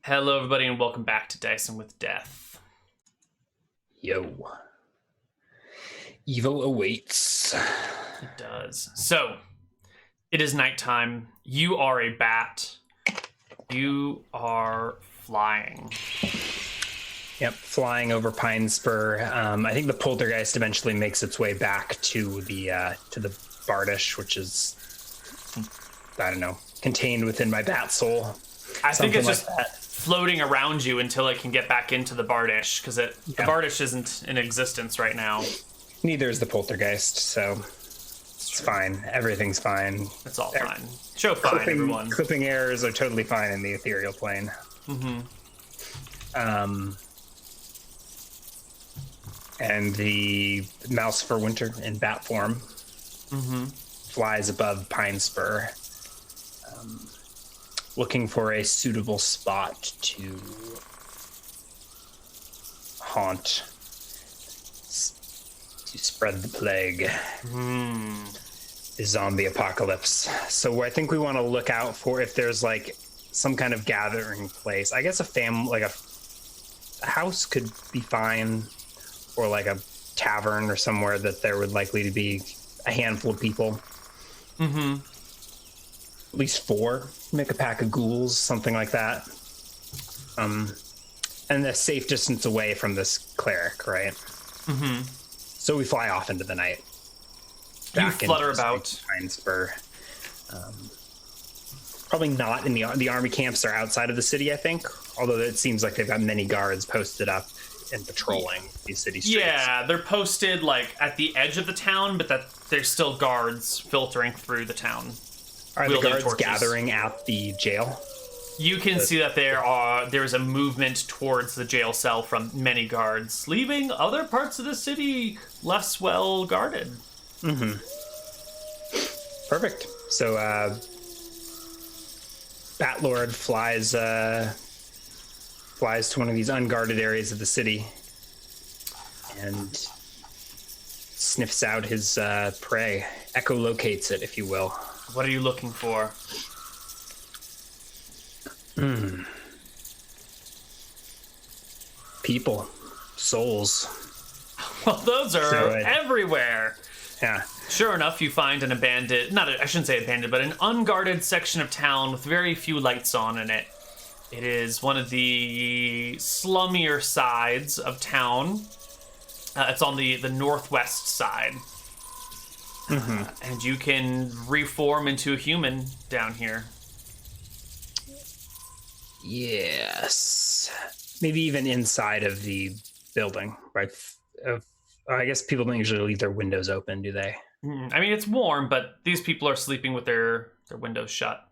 Hello, everybody, and welcome back to Dicing with Death. Yo. Evil awaits. It does. So, it is nighttime. You are a bat. You are flying. Yep, flying over Pine Spur. I think the poltergeist eventually makes its way back to the Bardish, which is, I don't know, contained within my bat soul. I think it's like just that. floating around you until it can get back into the Bardish, because the Bardish isn't in existence right now. Neither is the poltergeist, so it's fine. Everything's fine. It's all fine. Show fine, everyone. Clipping errors are totally fine in the ethereal plane. Mm-hmm. And the mouse for winter in bat form flies above Pine Spur, looking for a suitable spot to haunt, to spread the plague, the zombie apocalypse. So I think we want to look out for if there's like some kind of gathering place. I guess a house could be fine, or like a tavern or somewhere that there would likely to be a handful of people. Mm-hmm. At least 4. Make a pack of ghouls, something like that. And a safe distance away from this cleric, right? Mm-hmm. So we fly off into the night. You flutter about. Pine Spur. Probably not in the army camps are outside of the city, I think. Although it seems like they've got many guards posted up and patrolling these city streets. Yeah, they're posted like at the edge of the town, but that there's still guards filtering through the town. Are the guards gathering at the jail? You can see that there's a movement towards the jail cell from many guards, leaving other parts of the city less well guarded. Mm-hmm. Perfect. So Batlord flies to one of these unguarded areas of the city and sniffs out his prey, echolocates it, if you will. What are you looking for? People. Souls. Well, those are everywhere. Yeah. Sure enough, you find an abandoned, I shouldn't say abandoned, but an unguarded section of town with very few lights on in it. It is one of the slummier sides of town. It's on the northwest side. And you can reform into a human down here. Yes. Maybe even inside of the building, right? I guess people don't usually leave their windows open, do they? I mean, it's warm, but these people are sleeping with their windows shut.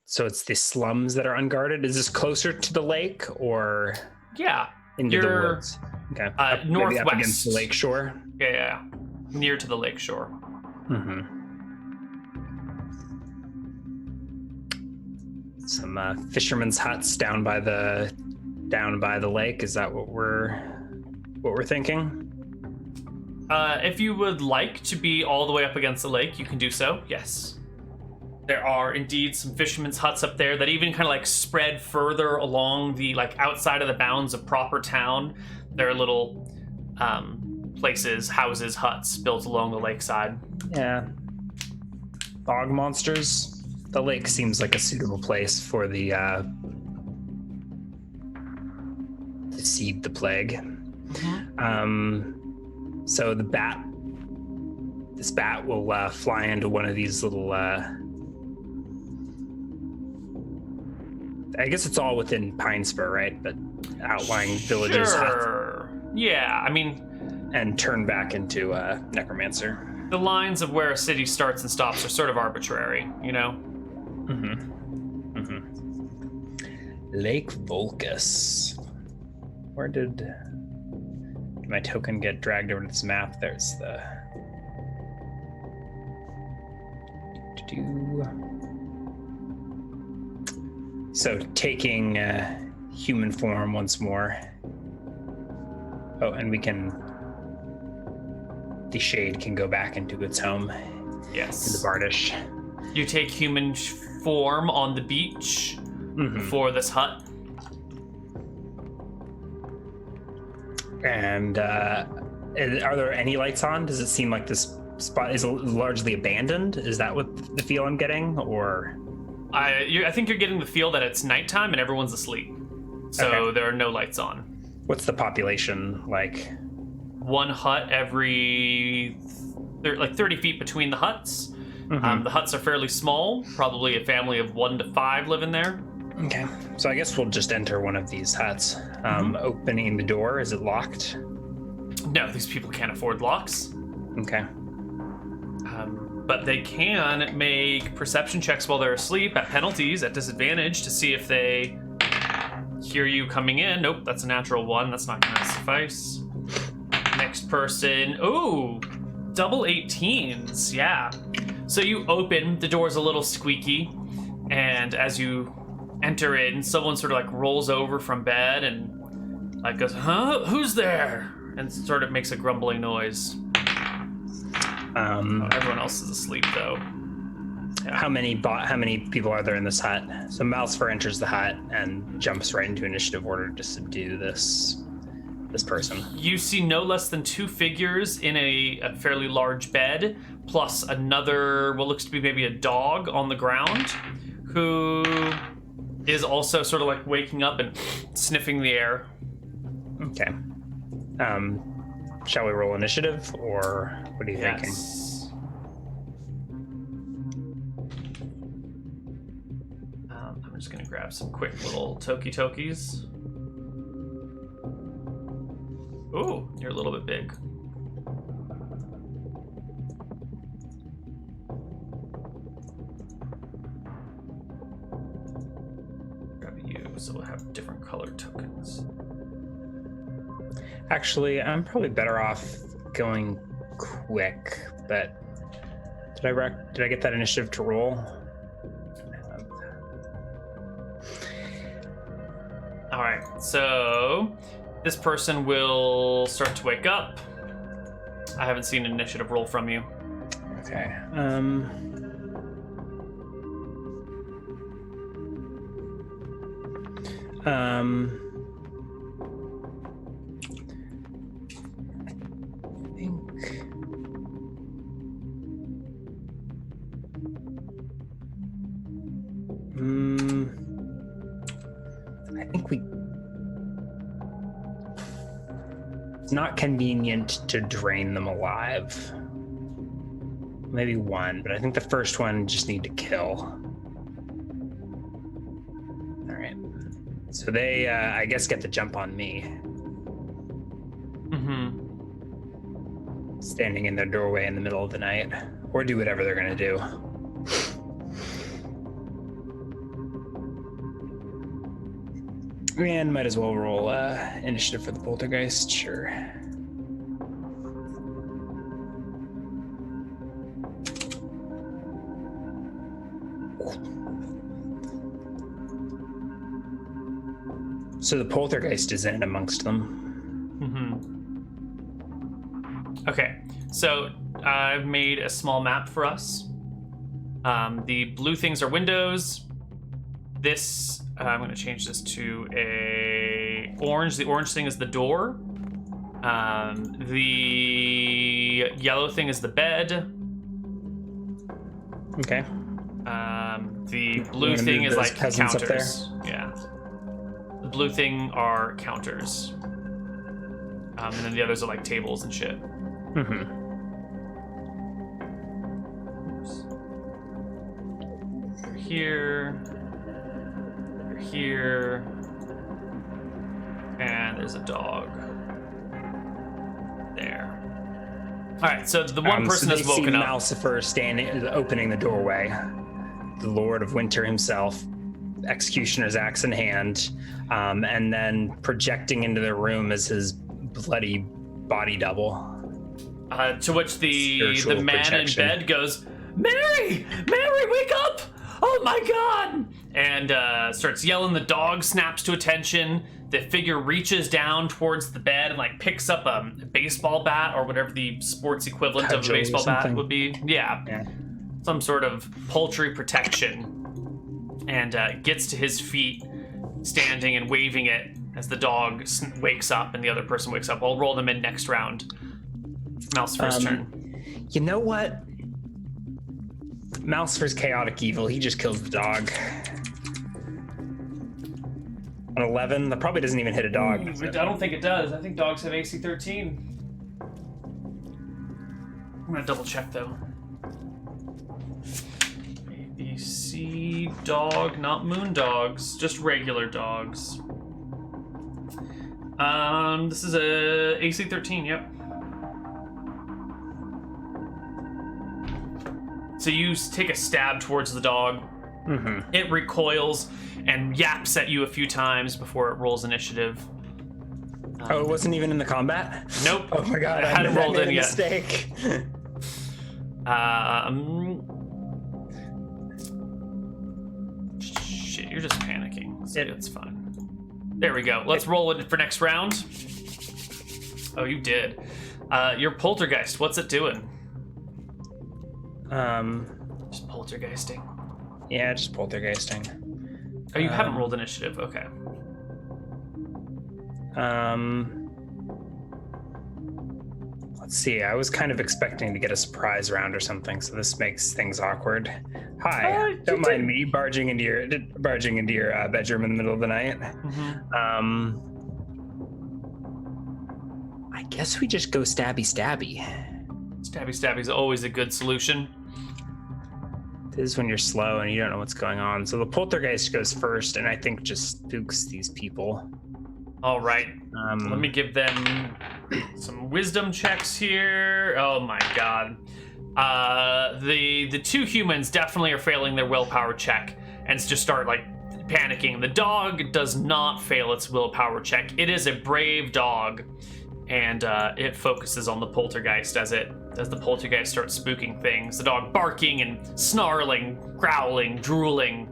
So it's the slums that are unguarded. Is this closer to the lake or into the woods? Okay. Northwest. Up against the lake shore? Yeah. Near to the lake shore. Some fishermen's huts down by the lake. Is that what we're thinking? If you would like to be all the way up against the lake, you can do so. Yes. There are indeed some fishermen's huts up there that even kind of like spread further along the like outside of the bounds of proper town. There are little places, houses, huts built along the lakeside. Yeah. Bog monsters. The lake seems like a suitable place for the to seed the plague. So this bat will fly into one of these little. I guess it's all within Pine Spur, right? But outlying villages. Sure. Yeah, I mean, and turn back into a necromancer. The lines of where a city starts and stops are sort of arbitrary, you know. Lake Volcus. Where did my token get dragged over to this map? There's the... So taking human form once more. Oh, and we can the shade can go back into its home Yes. in the Bardish. You take human form on the beach for this hut. And are there any lights on? Does it seem like this spot is largely abandoned? Is that what the feel I'm getting, or? I think you're getting the feel that it's nighttime and everyone's asleep, so there are no lights on. What's the population like? One hut every 30 feet between the huts. The huts are fairly small. Probably a family of 1 to 5 live in there. Okay, so I guess we'll just enter one of these huts. Opening the door, is it locked? No, these people can't afford locks. Okay. But they can make perception checks while they're asleep at penalties, at disadvantage, to see if they hear you coming in. Nope, that's a natural 1. That's not going to suffice. Next person. Ooh, double 18s. Yeah. So you open, the door's a little squeaky, and as you enter in, someone sort of like rolls over from bed and like goes, "Huh? Who's there?" and sort of makes a grumbling noise. Everyone else is asleep though. Yeah. How many people are there in this hut? So Malsfer enters the hut and jumps right into initiative order to subdue this person. You see no less than 2 figures in a fairly large bed, plus another, what looks to be maybe a dog on the ground, who is also sort of like waking up and sniffing the air. Okay. Shall we roll initiative, or what are you thinking? I'm just gonna grab some quick little tokis. Ooh, you're a little bit big. Grab you, so we'll have different colored tokens. Actually, I'm probably better off going quick, but did I get that initiative to roll? All right, so this person will start to wake up. I haven't seen an initiative roll from you. Okay. I think it's not convenient to drain them alive. Maybe 1, but I think the first one just need to kill. All right. So they, I guess, get the jump on me. Standing in their doorway in the middle of the night, or do whatever they're gonna do. And might as well roll initiative for the poltergeist, sure. So the poltergeist is in amongst them. Okay, so I've made a small map for us. The blue things are windows. This, I'm going to change this to a orange. The orange thing is the door. The yellow thing is the bed. Okay. The blue thing is like counters. Yeah. The blue thing are counters. And then the others are like tables and shit. Oops. You're here. You're here. And there's a dog. There. Alright, so the one person has woken up. Malsifer standing, opening the doorway. The Lord of Winter himself, executioner's axe in hand, and then projecting into the room as his bloody body double. To which the man in bed goes, Mary, wake up! Oh my God! And starts yelling. The dog snaps to attention. the figure reaches down towards the bed and like picks up a baseball bat or whatever the sports equivalent of a Cudgel or baseball bat something. would be. Yeah. Some sort of poultry protection, and gets to his feet, standing and waving it as the dog wakes up and the other person wakes up. I'll roll them in next round. Mouse first turn. You know what? Mouse first chaotic evil. He just kills the dog. An 11? That probably doesn't even hit a dog. I don't think it does. I think dogs have AC 13. I'm gonna double check though. ABC dog, not moon dogs, just regular dogs. This is a AC 13. Yep. So you take a stab towards the dog. Mm-hmm. It recoils and yaps at you a few times before it rolls initiative. Oh, it wasn't even in the combat? Nope. Oh my god, I hadn't rolled in a yet. mistake. Shit, you're just panicking. So it's fine. There we go. Let's roll it for next round. Oh, you did. Your poltergeist, what's it doing? Just poltergeisting. Yeah, just poltergeisting. Oh, you haven't rolled initiative. Okay. Let's see. I was kind of expecting to get a surprise round or something, so this makes things awkward. Hi, don't mind me barging into your bedroom in the middle of the night. Mm-hmm. I guess we just go stabby. Stabby stabby's always a good solution. This is when you're slow and you don't know what's going on. So the poltergeist goes first, and I think just spooks these people. All right. Let me give them some wisdom checks here. Oh my god. The two humans definitely are failing their willpower check and just start like panicking. The dog does not fail its willpower check. It is a brave dog, and it focuses on the poltergeist as the poltergeist starts spooking things. The dog barking and snarling, growling, drooling.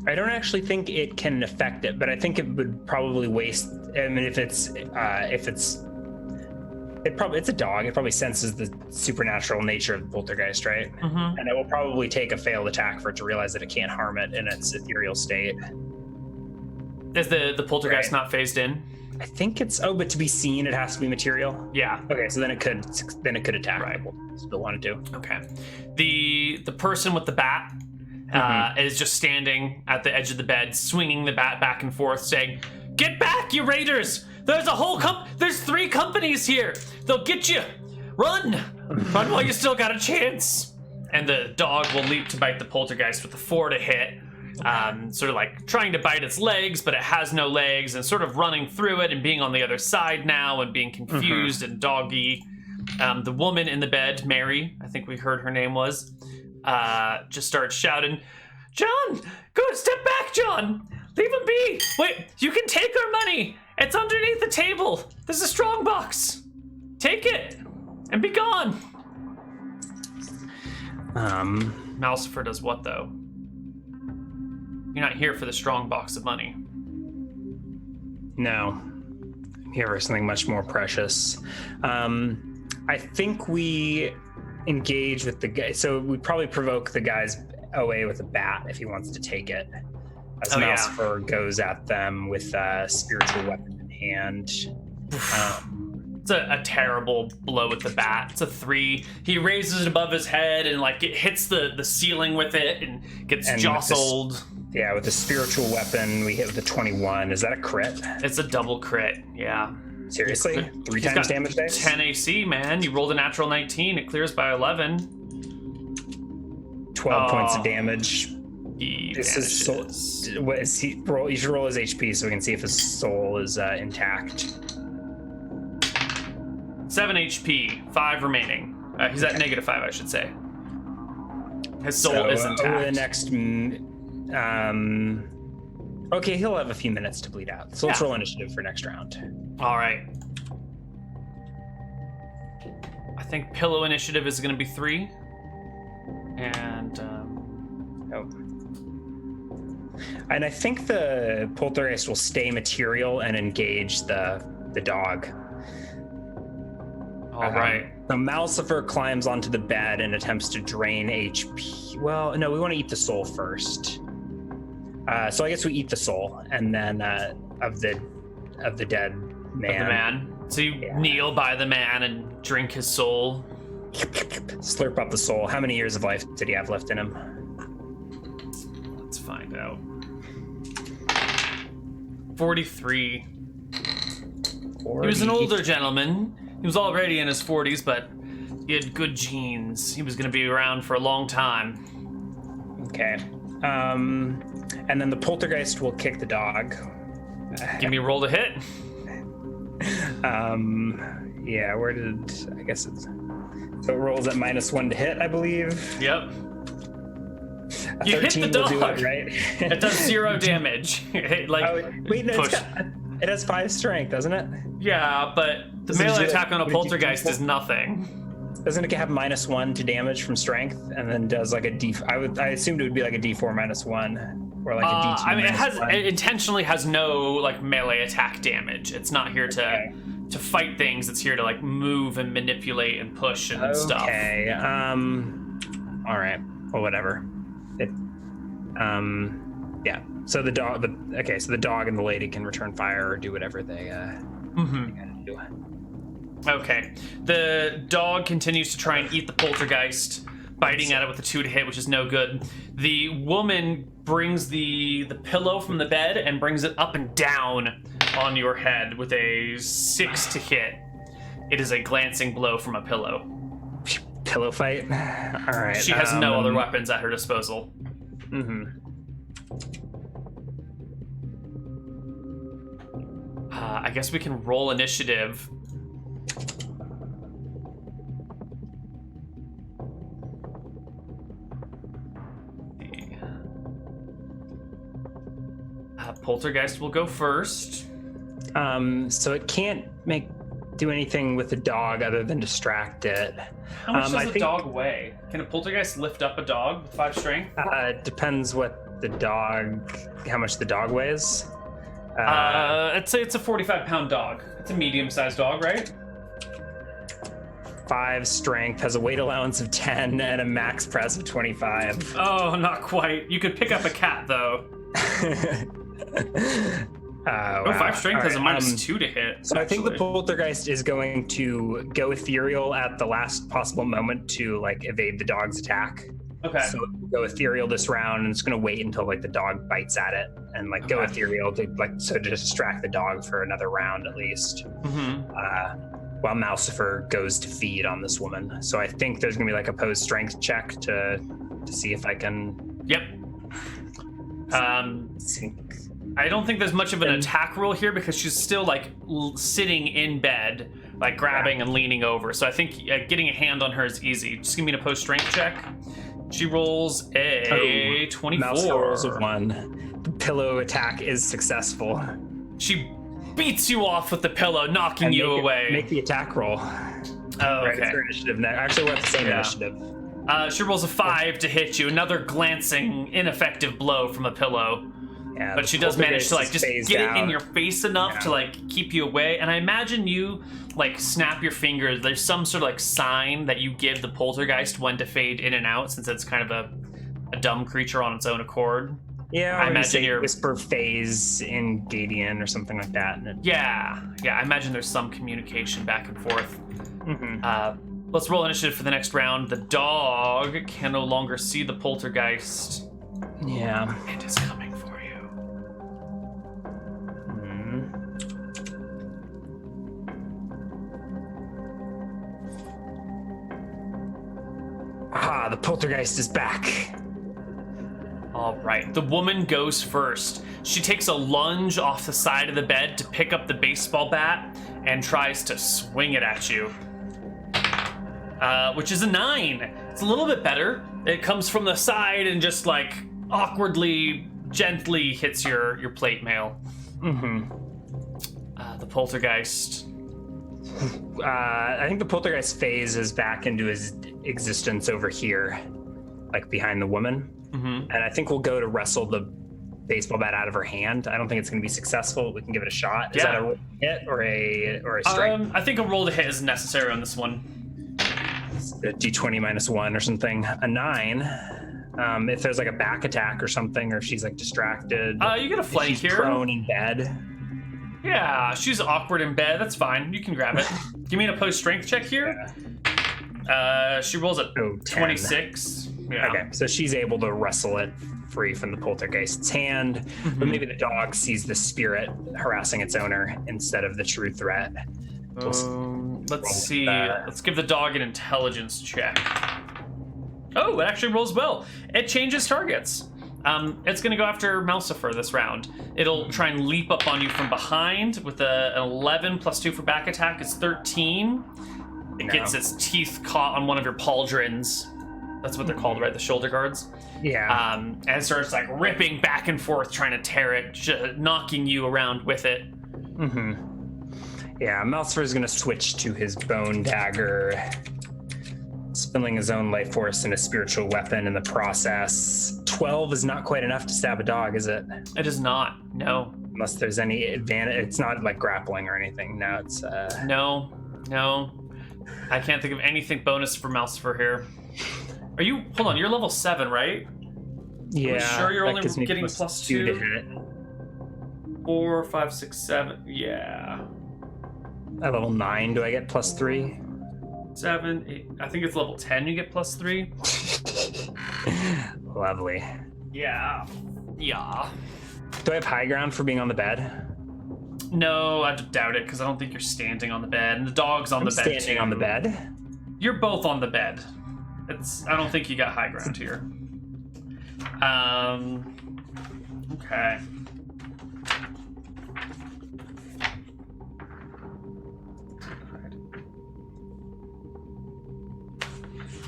I don't actually think it can affect it, but I think it would probably waste. I mean, it's a dog. It probably senses the supernatural nature of the poltergeist, right? Mm-hmm. And it will probably take a failed attack for it to realize that it can't harm it in its ethereal state. Is the poltergeist not phased in? I think it's but to be seen, it has to be material. Yeah. Okay, so then it could attack. Right. Still want to do. Okay. The person with the bat is just standing at the edge of the bed, swinging the bat back and forth, saying, "Get back, you raiders! There's a whole there's 3 companies here. They'll get you. Run! Run while you still got a chance." And the dog will leap to bite the poltergeist with a 4 to hit. Sort of like trying to bite its legs, but it has no legs, and sort of running through it and being on the other side now and being confused and doggy. The woman in the bed, Mary, I think we heard her name was, just starts shouting, "John, go step back, John! Leave him be! Wait, you can take our money! It's underneath the table! There's a strong box! Take it and be gone!" Malcifer does what, though? You're not here for the strong box of money. No. I'm here for something much more precious. I think we engage with the guy. So we probably provoke the guy's OA with a bat if he wants to take it. As Malcifer goes at them with a spiritual weapon in hand. It's a terrible blow with the bat. It's a 3. He raises it above his head and like it hits the ceiling with it and gets jostled. With the spiritual weapon, we hit with a 21. Is that a crit? It's a double crit, yeah. Seriously? 3 He's times got damage base? 10 AC, man. You rolled a natural 19. It clears by 11. 12 points of damage. This is soul. What is he? Roll. You should roll his HP so we can see if his soul is intact. 7 HP, 5 remaining. He's at -5, I should say. His soul is intact. Over the next. Okay, he'll have a few minutes to bleed out. So let's roll initiative for next round. All right. I think pillow initiative is going to be 3. And And I think the poltergeist will stay material and engage the dog. All right. So Malcifer climbs onto the bed and attempts to drain HP. Well, no, we want to eat the soul first. So I guess we eat the soul, and then of the dead man. So you kneel by the man and drink his soul. Slurp up the soul. How many years of life did he have left in him? Let's find out. 43. He was an older gentleman. He was already in his 40s, but he had good genes. He was going to be around for a long time. Okay. And then the poltergeist will kick the dog. Give me a roll to hit. Yeah, where did... I guess it's... So it rolls at -1 to hit, I believe. Yep. A You hit the 13 will do dog. it, right? It does 0 damage. Wait, no, it has 5 strength, doesn't it? Yeah, but the Does it melee do attack on a what did you do poltergeist for? is nothing. Doesn't it have -1 to damage from strength, and then does like a D? I assumed it would be like a D4 -1, or like a D2. I mean, -1. it intentionally has no like melee attack damage. It's not here to fight things. It's here to like move and manipulate and push and stuff. Okay. All right. Well, whatever. Yeah. So the dog. So the dog and the lady can return fire or do whatever they gotta do. Okay. The dog continues to try and eat the poltergeist, biting at it with a 2 to hit, which is no good. The woman brings the pillow from the bed and brings it up and down on your head with a 6 to hit. It is a glancing blow from a pillow. Pillow fight. All right. She has no other weapons at her disposal. I guess we can roll initiative. Poltergeist will go first. So it can't do anything with the dog other than distract it. How much does a dog weigh? Can a poltergeist lift up a dog with 5 strength? Depends how much the dog weighs. I'd say it's a 45-pound dog. It's a medium-sized dog, right? 5 strength, has a weight allowance of 10 and a max press of 25. Oh, not quite. You could pick up a cat, though. Wow. 5 strength has a All right, -2 to hit. So I think the poltergeist is going to go ethereal at the last possible moment to like evade the dog's attack. Okay. So it'll go ethereal this round, and it's going to wait until like the dog bites at it and like go ethereal to to distract the dog for another round at least. While Malcifer goes to feed on this woman. So I think there's going to be like a opposed strength check to see if I can. Yep. I don't think there's much of an attack roll here because she's still like sitting in bed, like grabbing and leaning over. So I think getting a hand on her is easy. Just give me an opposed strength check. She rolls a 24. Mouse rolls a 1. The pillow attack is successful. She beats you off with the pillow, knocking you away. Make the attack roll. Oh, Right, okay. it's her initiative now. Actually, we're at the same initiative. She rolls a 5 to hit you. Another glancing, ineffective blow from a pillow. Yeah, But she does manage to like just get it in your face enough to like keep you away. And I imagine you like snap your fingers. There's some sort of like sign that you give the poltergeist when to fade in and out, since it's kind of a dumb creature on its own accord. Yeah, I imagine you're whisper phase in Gadian or something like that. And yeah. I imagine there's some communication back and forth. Let's roll initiative for the next round. The dog can no longer see the poltergeist. Yeah. It is coming for you. Ah, the poltergeist is back. All right, the woman goes first. She takes a lunge off the side of the bed to pick up the baseball bat and tries to swing it at you. Which is a 9. It's a little bit better. It comes from the side and just like awkwardly, gently hits your plate mail. The poltergeist. I think the poltergeist phase is back into his existence over here, like behind the woman. And I think we'll go to wrestle the baseball bat out of her hand. I don't think it's going to be successful. We can give it a shot. Is Yeah. that a hit or a strike? I think a roll to hit is necessary on this one. A D20 -1 or something. A 9. If there's like a back attack or something, or if she's like distracted. You get a flank she's here. Prone in bed. Yeah, she's awkward in bed. That's fine. You can grab it. Give me an opposed strength check here. She rolls a 10. 26. Yeah. Okay, so she's able to wrestle it free from the poltergeist's hand, but maybe the dog sees the spirit harassing its owner instead of the true threat. Let's see. Let's give the dog an intelligence check. Oh, it actually rolls well. It changes targets. It's going to go after Malsifer this round. It'll try and leap up on you from behind with an 11 plus 2 for back attack is 13. It gets its teeth caught on one of your pauldrons. That's what they're called, right? The shoulder guards. Yeah. And starts like ripping back and forth, trying to tear it, knocking you around with it. Yeah, Malsifer is going to switch to his bone dagger, spilling his own life force in a spiritual weapon in the process. 12 is not quite enough to stab a dog, is it? It is not. No. Unless there's any advantage. It's not like grappling or anything. No, it's... No. I can't think of anything bonus for Malsifer here. Are you... Hold on, you're level 7, right? Yeah. Are you sure you're only gives me getting +2 +2? to hit. 4, 5, 6, 7. Yeah. At level 9, do I get +3? 7, 8. I think it's level 10 you get +3. Lovely. Yeah. Do I have high ground for being on the bed? No, I doubt it, because I don't think you're standing on the bed. And the dog's on the bed, standing too. on the bed. You're both on the bed. I don't think you got high ground here. Okay.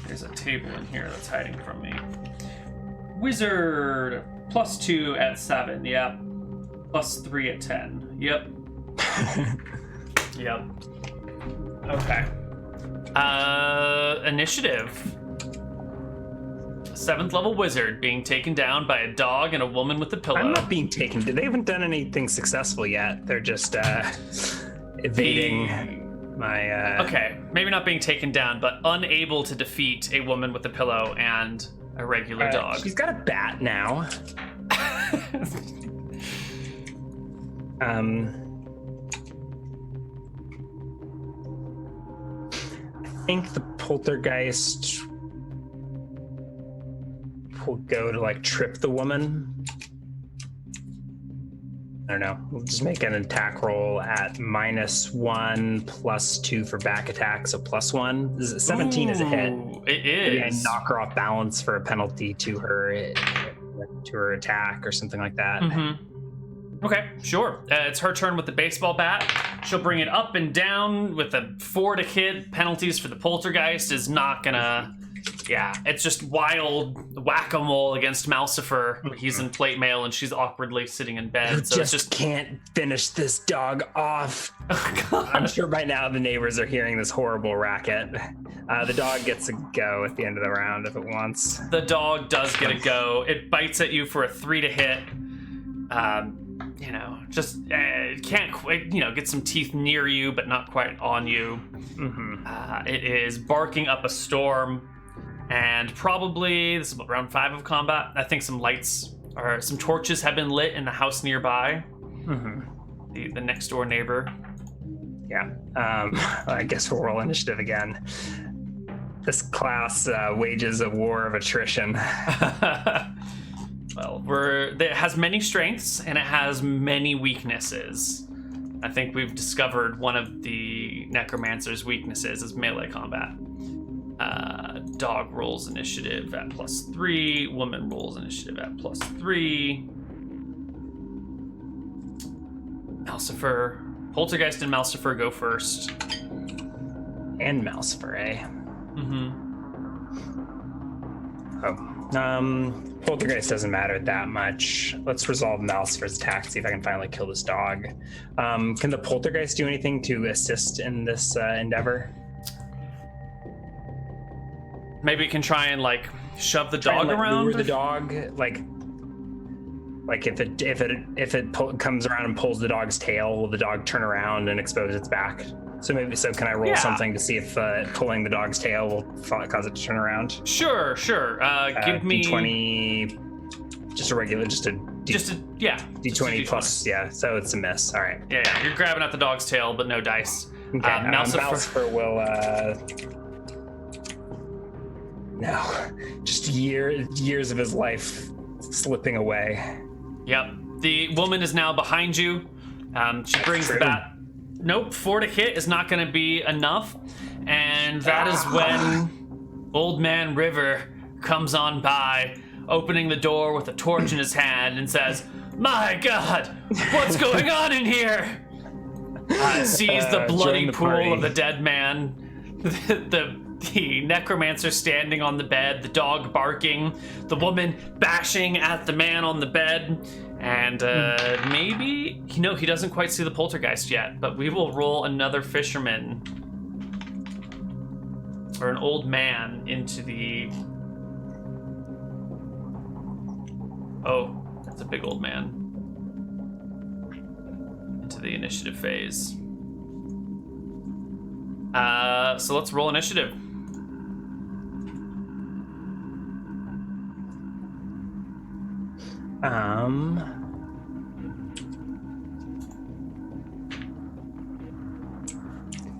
There's a table in here that's hiding from me. Wizard, +2 at 7, yep. +3 at 10, yep. Yep. Okay. Initiative. 7th level wizard being taken down by a dog and a woman with a pillow. I'm not being taken. They haven't done anything successful yet. They're just evading my... Okay, maybe not being taken down, but unable to defeat a woman with a pillow and a regular dog. She's got a bat now. I think the poltergeist will go to like trip the woman. I don't know. We'll just make an attack roll at -1 +2 for back attack, so +1. 17 is a hit. It Maybe I is. knock her off balance for a penalty to her attack or something like that. Okay, sure. It's her turn with the baseball bat. She'll bring it up and down with a 4 to hit. Penalties for the poltergeist is not gonna... Yeah, it's just wild whack-a-mole against Malsifer. He's in plate mail and she's awkwardly sitting in bed. So it's just can't finish this dog off. I'm sure by now the neighbors are hearing this horrible racket. The dog gets a go at the end of the round if it wants. The dog does get a go. It bites at you for a 3 to hit. It can't quite, get some teeth near you, but not quite on you. It is barking up a storm. And probably, this is round 5 of combat. I think some lights or some torches have been lit in the house nearby. The next door neighbor. Yeah. I guess we'll roll initiative again. This class wages a war of attrition. Well, it has many strengths and it has many weaknesses. I think we've discovered one of the necromancer's weaknesses is melee combat. Dog rolls initiative at +3. Woman rolls initiative at +3. Malsifer. Poltergeist and Malsifer go first. And Malsifer, eh? Poltergeist doesn't matter that much. Let's resolve Malsifer's attack, see if I can finally kill this dog. Can the poltergeist do anything to assist in this endeavor? Maybe you can try and shove the dog around. Lure the dog, Like if it comes around and pulls the dog's tail, will the dog turn around and expose its back? So can I roll something to see if pulling the dog's tail will cause it to turn around? Sure. Give me D20, just a regular, D20 plus, yeah. So it's a miss. All right. Yeah. You're grabbing at the dog's tail, but no dice. Okay. Malsifer will. No, just years of his life slipping away. Yep. The woman is now behind you. She brings the bat. Nope, 4 to hit is not going to be enough. And that is when Old Man River comes on by, opening the door with a torch in his hand and says, "My God, what's going on in here?" Sees the bloody pool of the dead man, the necromancer standing on the bed, the dog barking, the woman bashing at the man on the bed, and maybe, he doesn't quite see the poltergeist yet, but we will roll another fisherman or an old man into the... Oh, that's a big old man. Into the initiative phase. So let's roll initiative.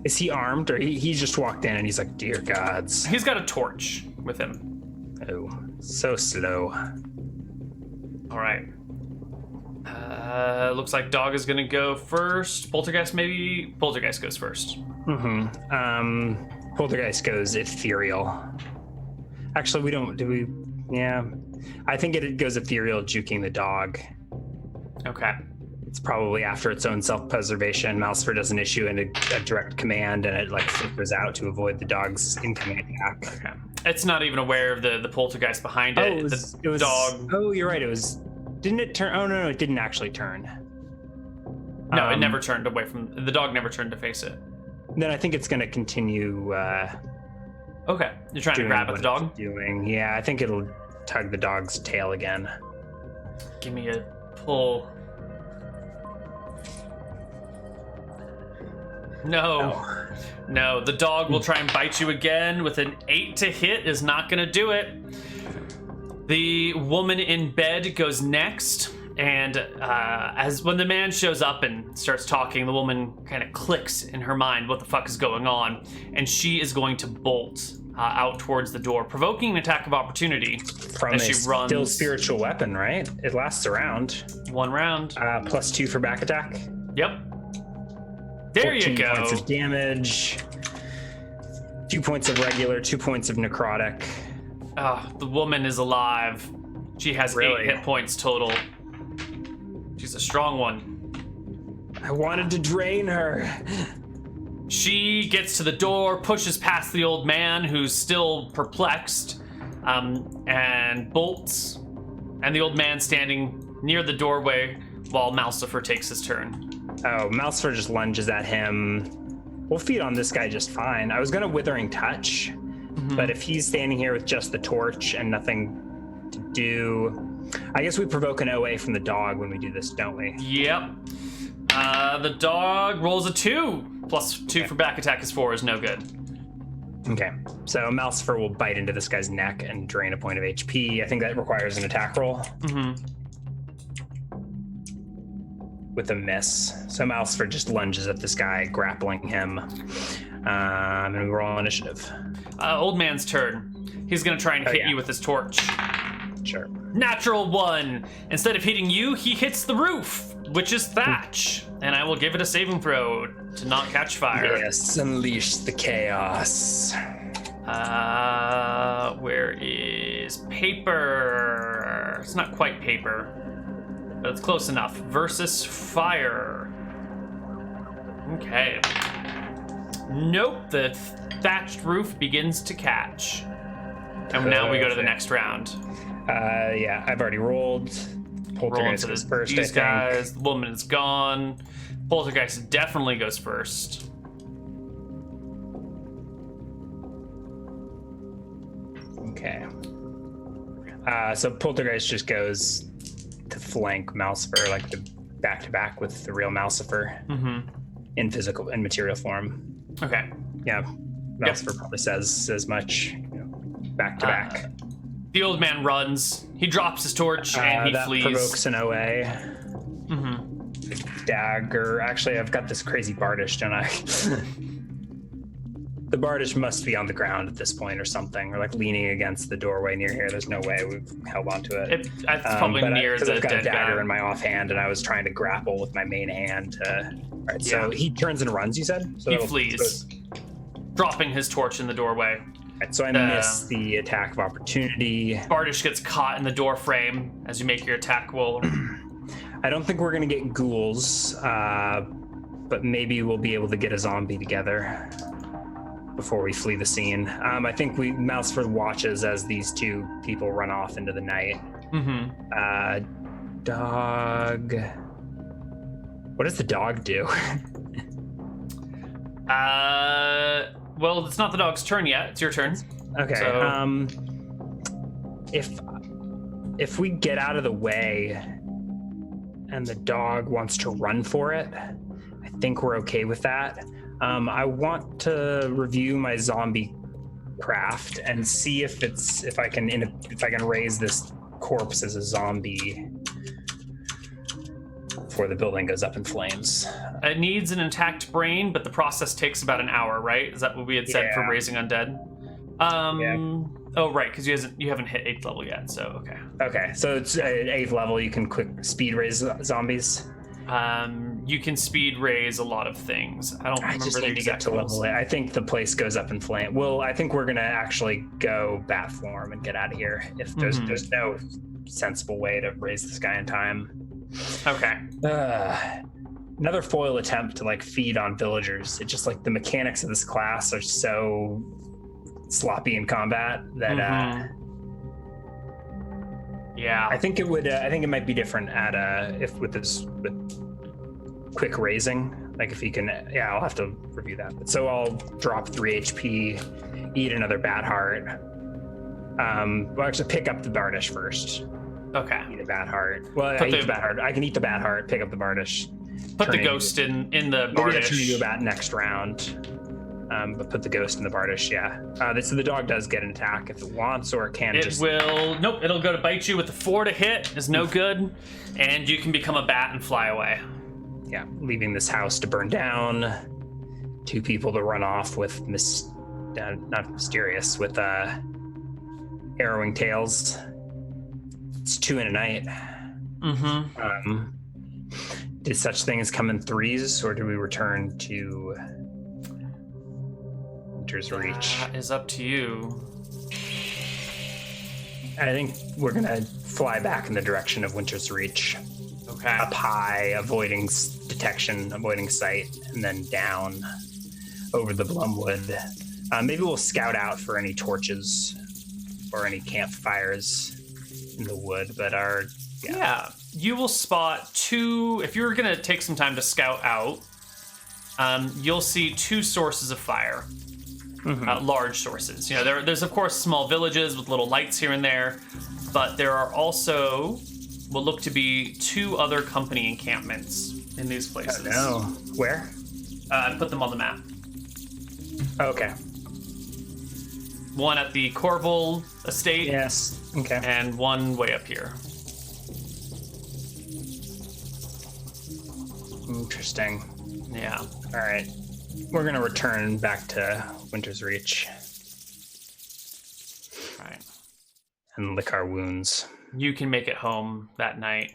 Is he armed, or he just walked in and he's like, "Dear gods"? He's got a torch with him. Oh, so slow. All right. Looks like dog is gonna go first. Poltergeist, maybe. Poltergeist goes first. Poltergeist goes ethereal. Actually, we don't. Do we? Yeah. I think it goes ethereal, juking the dog. Okay. It's probably after its own self-preservation. Malsifer doesn't issue a direct command, and it like filters out to avoid the dog's incoming attack. Okay. It's not even aware of the poltergeist behind it. It was dog. Oh, you're right. It was. Didn't it turn? Oh no, it didn't actually turn. No, it never turned away from the dog. Never turned to face it. Then I think it's going to continue. Okay, you're trying to grab at the dog. Yeah, I think it'll tug the dog's tail again. Give me a pull. No, the dog will try and bite you again with an 8 to hit. Is not gonna do it. The woman in bed goes next, and as when the man shows up and starts talking, the woman kind of clicks in her mind what the fuck is going on, and she is going to bolt out towards the door, provoking an attack of opportunity from as she runs. Still spiritual weapon, right? It lasts a round. 1 round. +2 for back attack. Yep. There you go. 14 points of damage. 2 points of regular, 2 points of necrotic. The woman is alive. She has 8 hit points total. She's a strong one. I wanted to drain her. She gets to the door, pushes past the old man who's still perplexed, and bolts. And the old man standing near the doorway while Malsifer takes his turn. Oh, Malsifer just lunges at him. We'll feed on this guy just fine. I was gonna Withering Touch, but if he's standing here with just the torch and nothing to do, I guess we provoke an OA from the dog when we do this, don't we? Yep. The dog rolls a 2. +2 for back attack is 4 is no good. Okay, so Malsifer will bite into this guy's neck and drain a point of HP. I think that requires an attack roll. With a miss. So Malsifer just lunges at this guy, grappling him. And we roll initiative. Old man's turn. He's gonna try and hit you with his torch. Sure. Natural 1. Instead of hitting you, he hits the roof, which is thatch. And I will give it a saving throw to not catch fire. Yes, unleash the chaos. Where is paper? It's not quite paper, but it's close enough. Versus fire. Okay. Nope, the thatched roof begins to catch. And now we go to the next round. Yeah, I've already rolled. Poltergeist goes first, these guys. The woman is gone. Poltergeist definitely goes first. Okay. So Poltergeist just goes to flank Malcifer, like the back to back with the real Malcifer in physical and material form. Okay. Yeah, Malcifer probably says as much. Back to back. The old man runs. He drops his torch and he that flees. Provokes an OA. Dagger. Actually, I've got this crazy Bardish, don't I? The Bardish must be on the ground at this point or something, or like leaning against the doorway near here. There's no way we've held onto it. It's probably near the I've got dead a dagger guy. in my offhand, and I was trying to grapple with my main hand. Right, so he turns and runs, you said? So he flees, dropping his torch in the doorway. Right, so I miss the attack of opportunity. Bardish gets caught in the door frame as you make your attack roll. I don't think we're going to get ghouls, but maybe we'll be able to get a zombie together before we flee the scene. I think Malcifer watches as these two people run off into the night. Dog. What does the dog do? Well, it's not the dog's turn yet. It's your turn. Okay. So... if we get out of the way and the dog wants to run for it, I think we're okay with that. I want to review my zombie craft and see if I can raise this corpse as a zombie before the building goes up in flames. It needs an intact brain, but the process takes about an hour, right? Is that what we had said for raising undead? Oh, right, because you haven't hit 8th level yet, so okay. Okay, so it's at 8th level, you can quick speed raise zombies? You can speed raise a lot of things. I don't remember just the need to get exact to rules. level 8. I think the place goes up in flame. Well, I think we're gonna actually go bat form and get out of here. If there's no sensible way to raise this guy in time. Okay. Another foil attempt to like feed on villagers. It's just like the mechanics of this class are so sloppy in combat that yeah, I think it would. I think it might be different at with quick raising. Like if he can, I'll have to review that. But so I'll drop 3 HP, eat another bat heart. Well, actually pick up the Bardish first. Okay. Eat a bat heart. Well, I eat the bat heart. I can eat the bat heart, pick up the Bardish. Put the ghost in the Bardish. Maybe I turn into a bat next round. But put the ghost in the Bardish, so the dog does get an attack if it wants, or it can Nope, it'll go to bite you with a 4 to hit, is no good, and you can become a bat and fly away. Yeah, leaving this house to burn down, 2 people to run off with not mysterious, with arrowing tails. It's 2 in a night. Did such things come in 3s, or do we return to Winter's Reach? That is up to you. I think we're gonna fly back in the direction of Winter's Reach. Okay. Up high, avoiding detection, avoiding sight, and then down over the Blumwood. Maybe we'll scout out for any torches or any campfires in the wood, but you will spot 2. If you're gonna take some time to scout out, you'll see 2 sources of fire. Large sources. There's of course small villages with little lights here and there, but there are also what look to be 2 other company encampments in these places. Oh, no. Where? Put them on the map. Okay. One at the Corval estate. Yes. Okay. And one way up here. Interesting. Yeah. All right. We're going to return back to Winter's Reach. Right. And lick our wounds. You can make it home that night.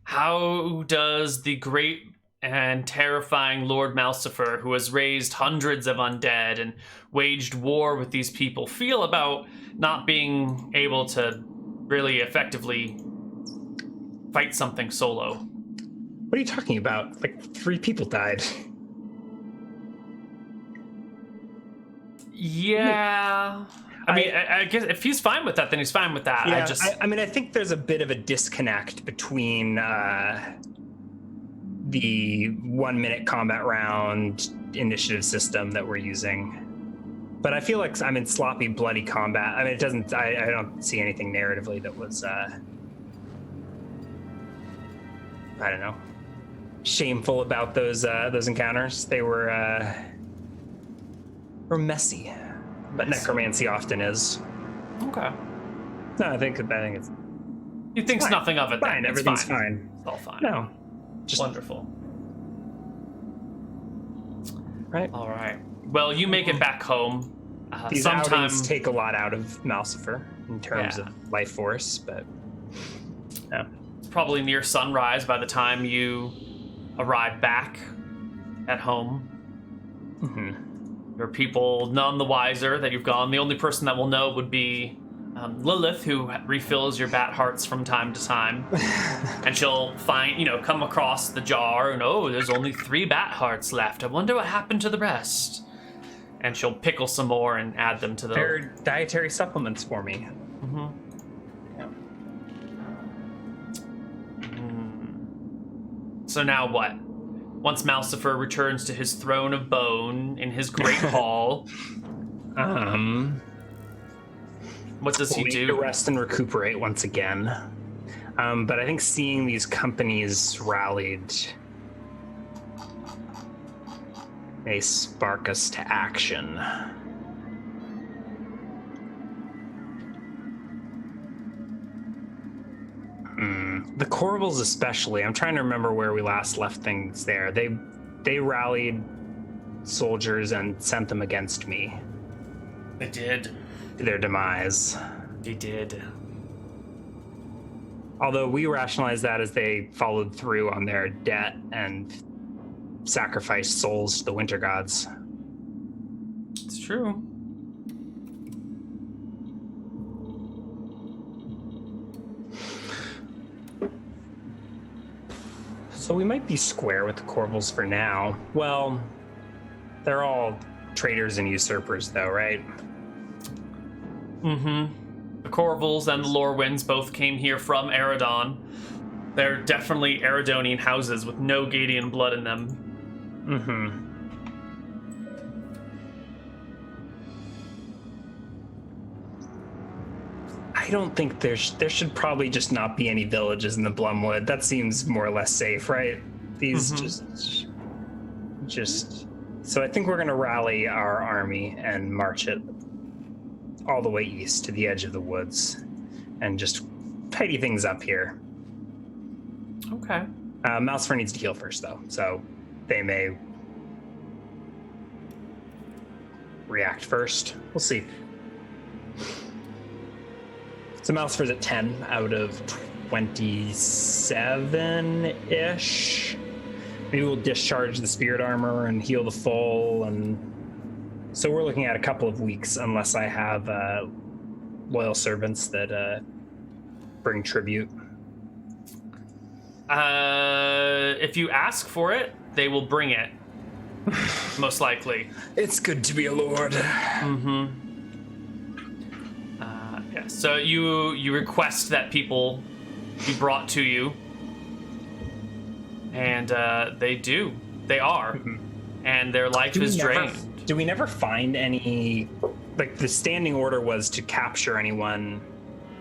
How does the great and terrifying Lord Malcifer, who has raised hundreds of undead and waged war with these people, feel about not being able to really effectively fight something solo? What are you talking about? Like 3 people died. Yeah. I guess if he's fine with that, then he's fine with that. Yeah, I think there's a bit of a disconnect between the 1-minute combat round initiative system that we're using But I feel like I'm in sloppy, bloody combat. I mean, it doesn't. I don't see anything narratively that was. I don't know. Shameful about those encounters. They were messy, but necromancy often is. Okay. No, I think it's. He thinks fine. nothing of it. Fine, then. everything's fine. It's all fine. No, just wonderful. Right. All right. Well, you make it back home. These outings take a lot out of Malcifer in terms Yeah. of life force, but yeah. It's probably near sunrise by the time you arrive back at home. Mm-hmm. Your people none the wiser that you've gone. The only person that will know would be Lilith, who refills your bat hearts from time to time. And she'll come across the jar and, oh, there's only 3 bat hearts left. I wonder what happened to the rest. And she'll pickle some more and add them to the... They're dietary supplements for me. Mm-hmm. Yeah. So now what? Once Malcifer returns to his throne of bone in his great hall... What does he do? To rest and recuperate once again. But I think seeing these companies rallied may spark us to action. The Corvals especially, I'm trying to remember where we last left things there. They rallied soldiers and sent them against me. They did. To their demise. They did. Although we rationalized that as they followed through on their debt and sacrificed souls to the winter gods. It's true. So we might be square with the Corvals for now. Well, they're all traitors and usurpers though, right? Mm-hmm. The Corvals and the Lorewinds both came here from Eridon. They're definitely Eridonian houses with no Gadian blood in them. Mm-hmm. I don't think there should probably just not be any villages in the Blumwood. That seems more or less safe, right? These just... So I think we're going to rally our army and march it all the way east to the edge of the woods and just tidy things up here. Okay. Malcifer needs to heal first, though, so they may react first. We'll see. So Malcifer's at 10 out of 27-ish. Maybe we'll discharge the spirit armor and heal the full, and so we're looking at a couple of weeks unless I have loyal servants that bring tribute. If you ask for it, they will bring it. Most likely. It's good to be a lord. Mm-hmm. Yeah. So you request that people be brought to you, and they do. They are, and their life is drained. Do we never find any? Like the standing order was to capture anyone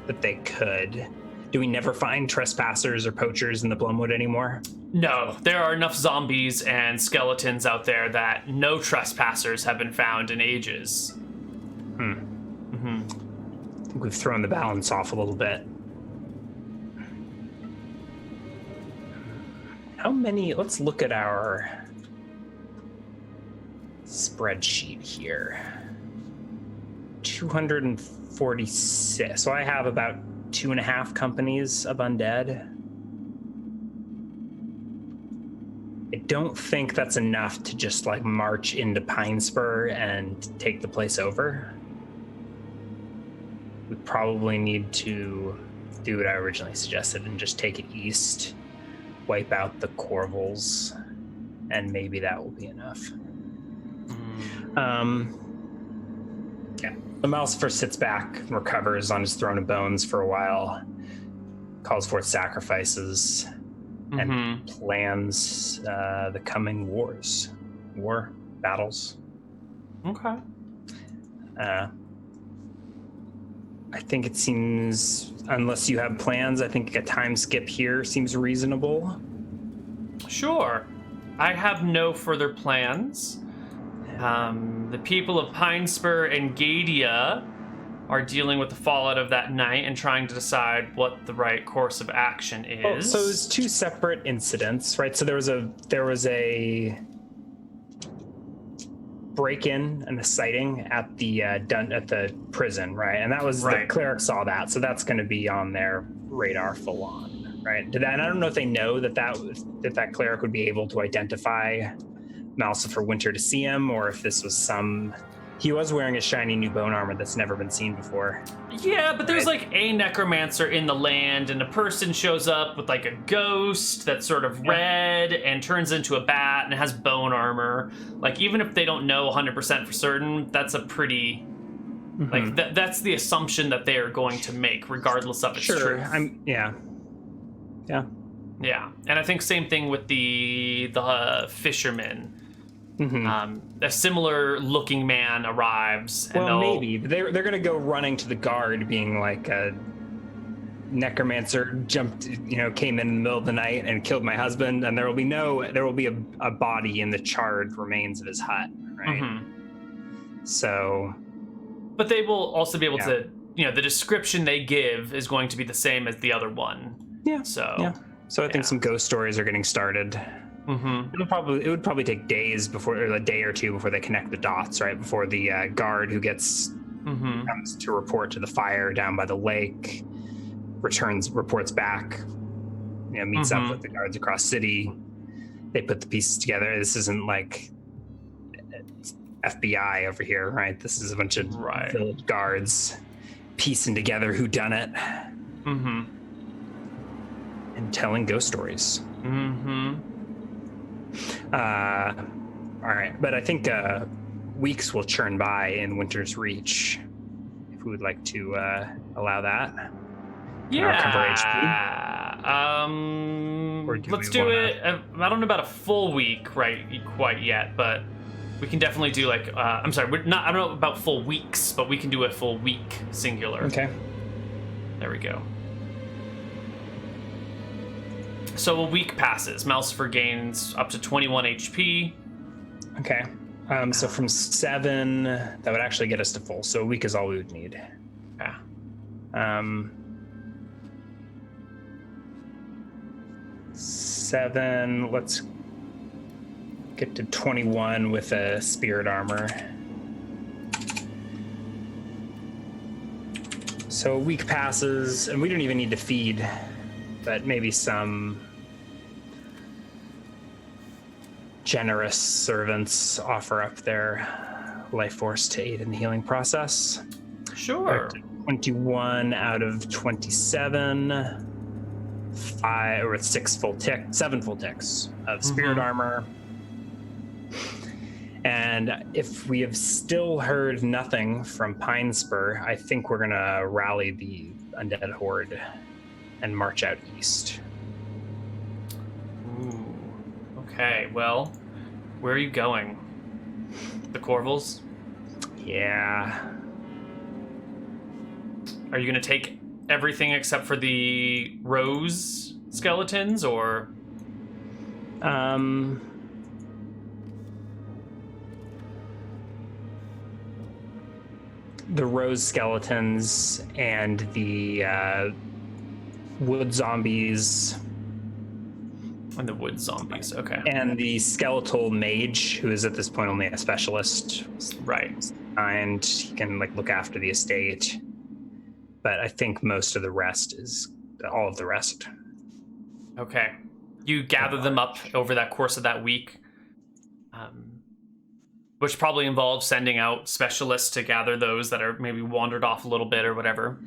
that they could. Do we never find trespassers or poachers in the Blumwood anymore? No, there are enough zombies and skeletons out there that no trespassers have been found in ages. I think we've thrown the balance off a little bit. How many? Let's look at our spreadsheet here. 246. So I have about 2.5 companies of undead. I don't think that's enough to just like march into Pinespur and take the place over. We probably need to do what I originally suggested and just take it east, wipe out the Corvals, and maybe that will be enough. Yeah. The Malcifer sits back and recovers on his throne of bones for a while, calls forth sacrifices, and plans the coming battles. Okay. I think it seems, unless you have plans, I think a time skip here seems reasonable. Sure. I have no further plans. The people of Pinespur and Gadia are dealing with the fallout of that night and trying to decide what the right course of action is. Oh, so it's two separate incidents, right? So there was a break-in and a sighting at the prison, right? And that was right. The cleric saw that, so that's going to be on their radar full on, right? And I don't know if they know that cleric would be able to identify Malsifer Winter to see him, or if this was he was wearing a shiny new bone armor that's never been seen before. Yeah, but there's like a necromancer in the land, and a person shows up with like a ghost that's sort of red and turns into a bat and has bone armor. Like, even if they don't know 100% for certain, that's a pretty... Like, that's the assumption that they are going to make, regardless of its truth. Yeah. Yeah, and I think same thing with the fisherman. A similar looking man arrives. And maybe they're going to go running to the guard, being like, a necromancer came in the middle of the night and killed my husband, and there will be a body in the charred remains of his hut, right? So, but they will also be able to, the description they give is going to be the same as the other one. Yeah. So I think some ghost stories are getting started. It would probably take days or a day or two before they connect the dots, right? Before the guard who comes to report to the fire down by the lake reports back, meets up with the guards across city. They put the pieces together. This isn't like FBI over here, right? This is a bunch of village guards piecing together who done it and telling ghost stories. All right, but I think weeks will churn by in Winter's Reach, if we would like to allow that. Yeah. Let's do it. I don't know about a full week, quite yet, but we can definitely do like. I'm sorry, I don't know about full weeks, but we can do a full week singular. Okay. There we go. So a week passes. Malsifer gains up to 21 HP. Okay. So from 7, that would actually get us to full. So a week is all we would need. Yeah. 7. Let's get to 21 with a spirit armor. So a week passes, and we don't even need to feed, but maybe some generous servants offer up their life force to aid in the healing process. Sure. 21 out of 27, 7 full ticks of spirit armor. And if we have still heard nothing from Pinespur, I think we're gonna rally the undead horde and march out east. Ooh. Okay, well, where are you going? The Corvals? Yeah. Are you going to take everything except for the rose skeletons, or? The rose skeletons and the wood zombies. And the wood zombies, okay. And the skeletal mage, who is at this point only a specialist. Right. And he can look after the estate. But I think most of the rest is all of the rest. Okay. You gather them up over that course of that week, which probably involves sending out specialists to gather those that are maybe wandered off a little bit or whatever.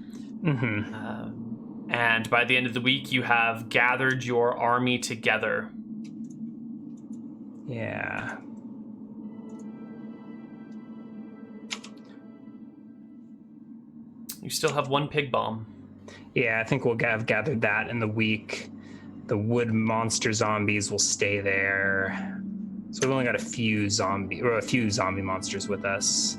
And by the end of the week, you have gathered your army together. Yeah. You still have 1 pig bomb. Yeah, I think we'll have gathered that in the week. The wood monster zombies will stay there. So we've only got a few zombie monsters with us.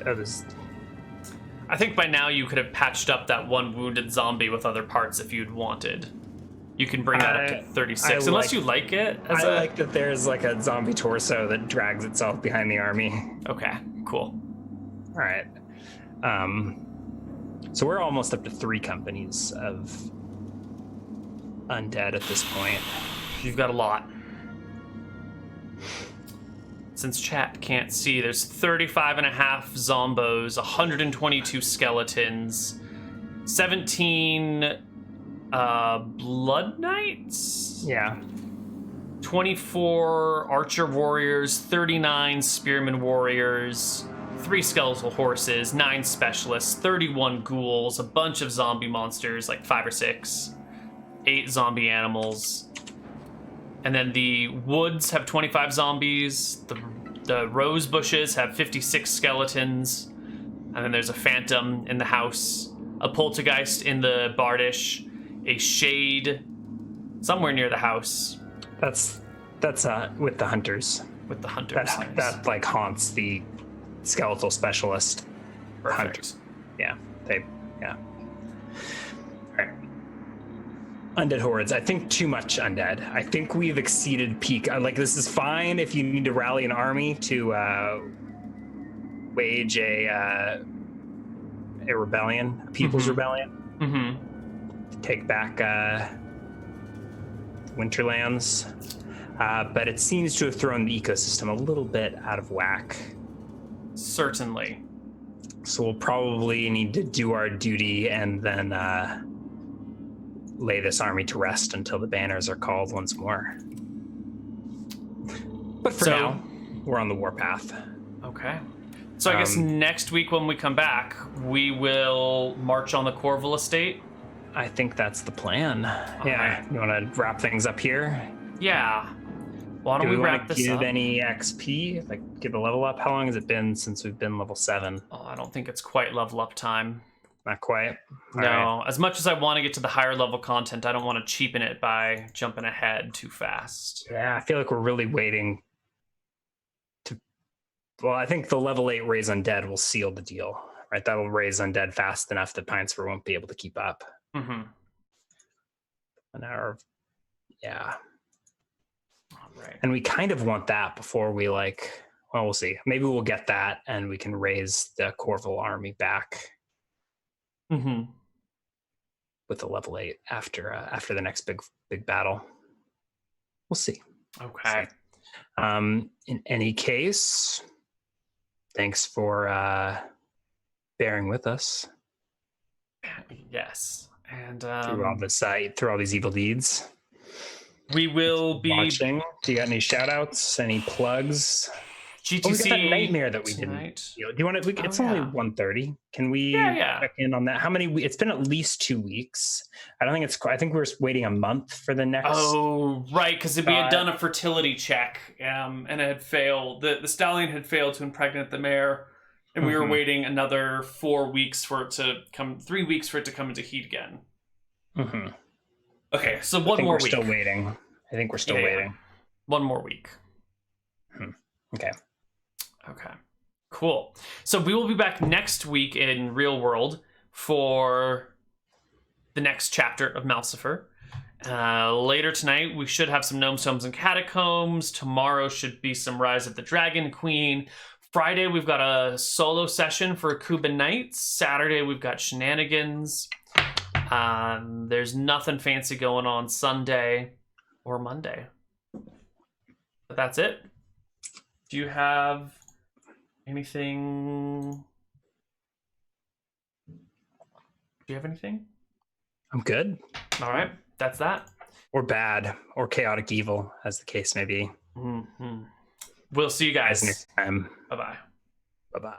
Oh, this. I think by now you could have patched up that one wounded zombie with other parts if you'd wanted. You can bring that up to 36, unless you like it. I like that there's like a zombie torso that drags itself behind the army. Okay, cool. All right. So we're almost up to 3 companies of undead at this point. You've got a lot. Since chat can't see, there's 35 and a half zombos, 122 skeletons, 17 blood knights? Yeah. 24 archer warriors, 39 spearman warriors, 3 skeletal horses, 9 specialists, 31 ghouls, a bunch of zombie monsters, like 5 or 6, 8 zombie animals. And then the woods have 25 zombies, the rose bushes have 56 skeletons, and then there's a phantom in the house, a poltergeist in the bardish, a shade somewhere near the house. That's with the hunters. With the hunters. That like haunts the skeletal specialist. Perfect. Yeah. All right. Undead hordes. I think too much undead. I think we've exceeded peak. Like, this is fine if you need to rally an army to wage a rebellion, a people's rebellion. To take back Winterlands. But it seems to have thrown the ecosystem a little bit out of whack. Certainly. So we'll probably need to do our duty and then lay this army to rest until the banners are called once more. But for now, we're on the warpath. Okay. So I guess next week when we come back, we will march on the Corval estate. I think that's the plan. Yeah. right. You want to wrap things up here? Yeah. Why don't we wrap this up? Give any XP? Like, give a level up? How long has it been since we've been level 7? Oh, I don't think it's quite level up time. Not quite? All no. right. As much as I want to get to the higher level content, I don't want to cheapen it by jumping ahead too fast. Yeah, I feel like we're really waiting to... Well, I think the level 8 raise undead will seal the deal, right? That'll raise undead fast enough that Pinesford won't be able to keep up. Mm-hmm. An hour. Yeah. All right. And we kind of want that before we well, we'll see. Maybe we'll get that and we can raise the Corval army back with the level 8 after the next big battle. We'll see. Okay. In any case, thanks for bearing with us. Yes. And through all these evil deeds. We will be watching. Do you got any shout outs? Any plugs? GTC we got that nightmare that we tonight. didn't. Do you want to? It's only 1:30. Can we check in on that? How many? It's been at least 2 weeks. I don't think it's. I think we're waiting a month for the next. Oh, right, because we had done a fertility check, and it had failed. The stallion had failed to impregnate the mare, and we were waiting another 4 weeks for it to come. 3 weeks for it to come into heat again. Okay, so one more week. We're still waiting. I think we're still waiting. 1 more week. Okay. Okay. Cool. So we will be back next week in Real World for the next chapter of Malcifer. Later tonight, we should have some Gnomes, Tomes, and Catacombs. Tomorrow should be some Rise of the Dragon Queen. Friday, we've got a solo session for Cuban Nights. Saturday, we've got Shenanigans. There's nothing fancy going on Sunday or Monday. But that's it. Do you have anything? Do you have anything? I'm good. All right. That's that. Or bad, or chaotic evil, as the case may be. We'll see you guys next time. Bye-bye. Bye-bye.